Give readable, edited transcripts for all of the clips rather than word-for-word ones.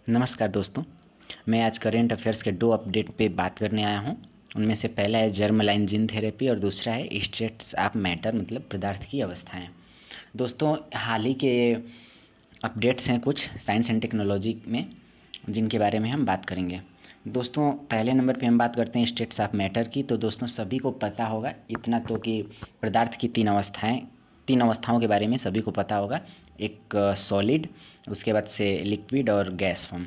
नमस्कार दोस्तों, मैं आज करेंट अफेयर्स के 2 अपडेट पे बात करने आया हूँ। उनमें से पहला है जर्मलाइन जीन थेरेपी और दूसरा है स्टेट्स ऑफ मैटर मतलब पदार्थ की अवस्थाएं। दोस्तों, हाल ही के अपडेट्स हैं कुछ साइंस एंड टेक्नोलॉजी में, जिनके बारे में हम बात करेंगे। दोस्तों, पहले नंबर पे हम बात करते हैं स्टेट्स ऑफ मैटर की। तो दोस्तों, सभी को पता होगा इतना तो कि पदार्थ की 3 अवस्थाओं के बारे में सभी को पता होगा। एक सॉलिड, उसके बाद से लिक्विड और गैस फॉर्म।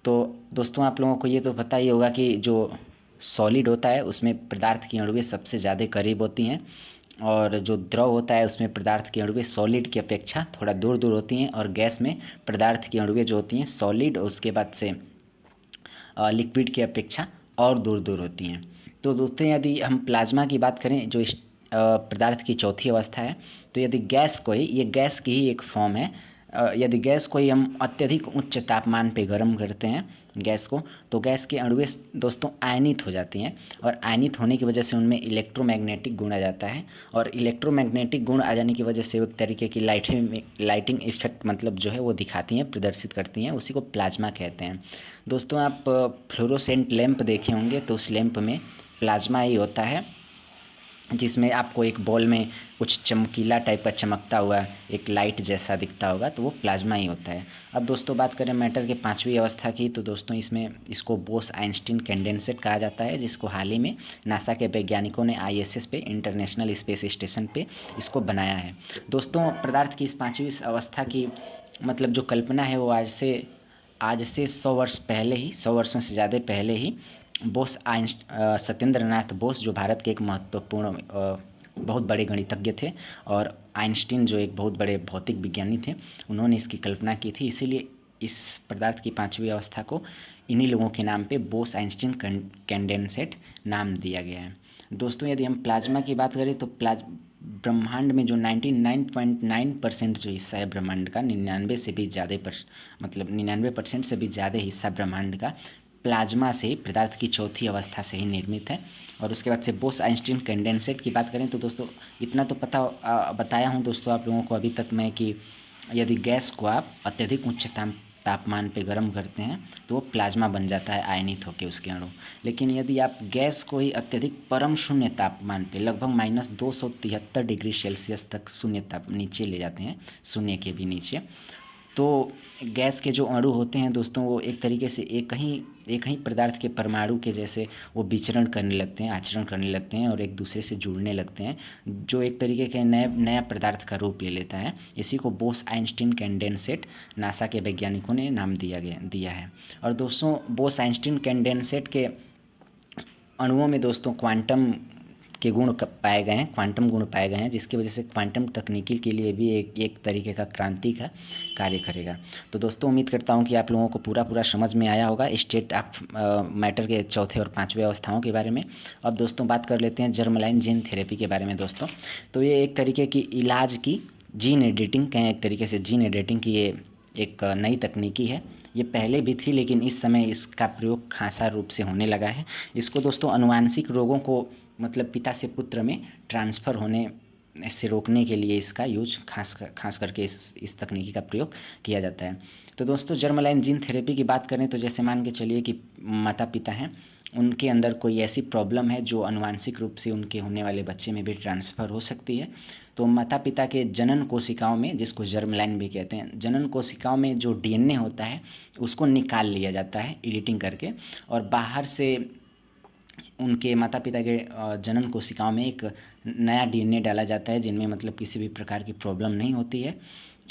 तो दोस्तों, आप लोगों को ये तो पता ही होगा कि जो सॉलिड होता है उसमें पदार्थ की अणुएं सबसे ज़्यादा करीब होती हैं, और जो द्रव होता है उसमें पदार्थ की अणुएं सॉलिड की अपेक्षा थोड़ा दूर दूर होती हैं, और गैस में पदार्थ की अणुएं जो होती हैं सॉलिड और उसके बाद से लिक्विड की अपेक्षा और दूर दूर होती हैं। तो दोस्तों, यदि हम प्लाज्मा की बात करें जो इस पदार्थ की चौथी अवस्था है, तो यदि गैस को ही, ये गैस की ही एक फॉर्म है, यदि गैस को ही हम अत्यधिक उच्च तापमान पे गर्म करते हैं गैस को, तो गैस के अणुएं दोस्तों आयनित हो जाती हैं, और आयनित होने की वजह से उनमें इलेक्ट्रोमैग्नेटिक गुण आ जाता है, और इलेक्ट्रोमैग्नेटिक गुण आ जाने की वजह से एक तरीके की लाइटिंग इफेक्ट मतलब जो है वो दिखाती हैं, प्रदर्शित करती हैं, उसी को प्लाज्मा कहते हैं। दोस्तों, आप फ्लोरोसेंट लैंप देखे होंगे, तो उस लैंप में प्लाज्मा ही होता है, जिसमें आपको एक बॉल में कुछ चमकीला टाइप का चमकता हुआ एक लाइट जैसा दिखता होगा, तो वो प्लाज्मा ही होता है। अब दोस्तों, बात करें मैटर के 5वीं अवस्था की, तो दोस्तों इसमें इसको बोस-आइंस्टीन कंडेंसेट कहा जाता है, जिसको हाल ही में नासा के वैज्ञानिकों ने ISS पे, इंटरनेशनल स्पेस स्टेशन पे इसको बनाया है। दोस्तों, पदार्थ की इस 5वीं अवस्था की मतलब जो कल्पना है वो आज से 100 वर्ष पहले ही, 100 वर्षों से ज़्यादा पहले ही सत्येंद्र नाथ बोस, जो भारत के एक महत्वपूर्ण बहुत बड़े गणितज्ञ थे, और आइंस्टीन जो एक बहुत बड़े भौतिक विज्ञानी थे, उन्होंने इसकी कल्पना की थी। इसीलिए इस पदार्थ की 5वीं अवस्था को इन्हीं लोगों के नाम पे बोस आइंस्टीन कंडेंसेट नाम दिया गया है। दोस्तों, यदि हम प्लाज्मा की बात करें तो ब्रह्मांड में जो 99.9% जो हिस्सा है ब्रह्मांड का, 99% से भी ज़्यादा हिस्सा ब्रह्मांड का प्लाज्मा से, पदार्थ की चौथी अवस्था से ही निर्मित है। और उसके बाद से बोस आइंस्टीन कंडेंसेट की बात करें तो दोस्तों, इतना तो बताया हूँ दोस्तों आप लोगों को अभी तक मैं कि यदि गैस को आप अत्यधिक उच्च तापमान पे गर्म करते हैं तो वो प्लाज्मा बन जाता है, आयनित होकर उसके अणु। लेकिन यदि आप गैस को ही अत्यधिक परम शून्य तापमान पे, लगभग -273 डिग्री सेल्सियस तक शून्य ताप नीचे ले जाते हैं, शून्य के भी नीचे, तो गैस के जो अणु होते हैं दोस्तों, वो एक तरीके से एक ही पदार्थ के परमाणु के जैसे वो विचरण करने लगते हैं, आचरण करने लगते हैं, और एक दूसरे से जुड़ने लगते हैं, जो एक तरीके के नया पदार्थ का रूप ले लेता है। इसी को बोस आइंस्टीन कंडेंसेट नासा के वैज्ञानिकों ने नाम दिया है। और दोस्तों, बोस आइंस्टीन कंडेंसेट के अणुओं में दोस्तों क्वांटम के गुण पाए गए हैं, क्वांटम गुण पाए गए हैं, जिसकी वजह से क्वांटम तकनीकी के लिए भी एक तरीके का क्रांति का कार्य करेगा। तो दोस्तों, उम्मीद करता हूं कि आप लोगों को पूरा समझ में आया होगा स्टेट ऑफ मैटर के चौथे और 5वें अवस्थाओं के बारे में। अब दोस्तों, बात कर लेते हैं जर्मलाइन जीन थेरेपी के बारे में। दोस्तों, तो ये एक तरीके की इलाज की जीन एडिटिंग कहें, एक तरीके से जीन एडिटिंग की ये एक नई तकनीकी है। ये पहले भी थी, लेकिन इस समय इसका प्रयोग खासा रूप से होने लगा है। इसको दोस्तों आनुवांशिक रोगों को मतलब पिता से पुत्र में ट्रांसफ़र होने से रोकने के लिए इसका यूज खास करके इस तकनीकी का प्रयोग किया जाता है। तो दोस्तों, जर्मलाइन जीन थेरेपी की बात करें तो जैसे मान के चलिए कि माता पिता हैं, उनके अंदर कोई ऐसी प्रॉब्लम है जो आनुवांशिक रूप से उनके होने वाले बच्चे में भी ट्रांसफ़र हो सकती है। तो माता पिता के जनन कोशिकाओं में, जिसको जर्मलाइन भी कहते हैं, जनन कोशिकाओं में जो DNA होता है उसको निकाल लिया जाता है एडिटिंग करके, और बाहर से उनके माता पिता के जनन कोशिकाओं में एक नया DNA डाला जाता है, जिनमें मतलब किसी भी प्रकार की प्रॉब्लम नहीं होती है,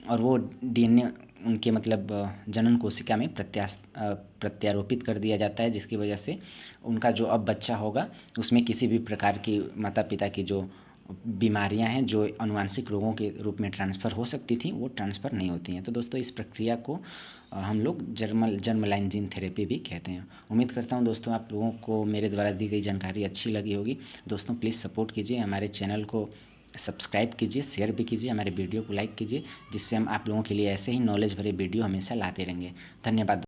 और वो DNA उनके मतलब जनन कोशिका में प्रत्यारोपित कर दिया जाता है, जिसकी वजह से उनका जो अब बच्चा होगा उसमें किसी भी प्रकार की माता पिता की जो बीमारियां हैं जो आनुवांशिक रोगों के रूप में ट्रांसफ़र हो सकती थी, वो ट्रांसफ़र नहीं होती हैं। तो दोस्तों, इस प्रक्रिया को हम लोग जर्मलाइन जीन थेरेपी भी कहते हैं। उम्मीद करता हूँ दोस्तों आप लोगों को मेरे द्वारा दी गई जानकारी अच्छी लगी होगी। दोस्तों, प्लीज़ सपोर्ट कीजिए, हमारे चैनल को सब्सक्राइब कीजिए, शेयर भी कीजिए, हमारे वीडियो को लाइक कीजिए, जिससे हम आप लोगों के लिए ऐसे ही नॉलेज भरे वीडियो हमेशा लाते रहेंगे। धन्यवाद।